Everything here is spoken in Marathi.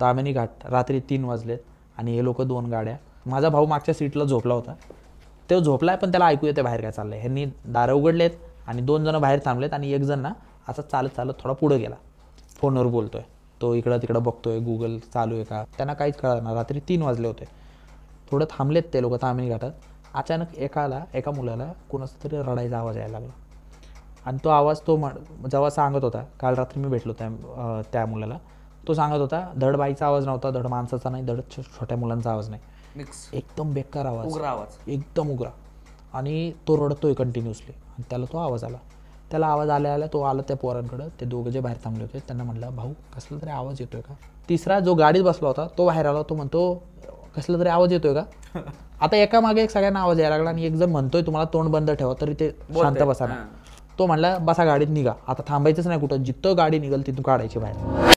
ताम्हिणी घाट रात्री 3 वाजलेत आणि हे लोक 2 गाड्या. माझा भाऊ मागच्या सीटला झोपला होता. तो झोपलाय पण त्याला ऐकू येते बाहेर काय चाललंय. ह्यांनी दारं उघडलेत आणि 2 जण बाहेर थांबलेत आणि 1 जण ना असं चालत चालत थोडा पुढे गेला. फोनवर बोलतोय तो, इकडं तिकडं बघतोय गुगल चालू आहे का. त्यांना काहीच कळणार. रात्री 3 वाजले होते. थोडं थांबलेत ते लोक ताम्हिणी घाटात. अचानक एका मुलाला कोणाचा तरी रडायचा आवाज यायला लागला आणि तो आवाज तो जेव्हा सांगत होता, काल रात्री मी भेटलो त्या मुलाला, तो सांगत होता धड बाईचा आवाज नव्हता, धड माणसाचा नाही, धड छोट्या मुलांचा आवाज नाही, मिक्स एकदम बेकार आवाज, उग्र आवाज, एकदम उग्र. आणि तो रडतोय कंटिन्युअसली आणि त्याला तो आवाज आला. त्याला आवाज आल्या तो आला त्या पोरांकडं. ते दोघं जे बाहेर थांबले होते त्यांना म्हटलं भाऊ कसला तरी आवाज येतोय का. तिसरा जो गाडीत बसला होता तो बाहेर आला. तो म्हणतो कसला तरी आवाज येतोय का. आता एका मागे एक सगळ्यांना आवाज यायला लागला आणि एक जण म्हणतोय तुम्हाला तोंड बंद ठेवा तरी ते शांत बसा ना. तो म्हणला बसा गाडीत निघा, आता थांबायचंच नाही कुठं, जिथं गाडी निघल तिथून काढायची बाहेर.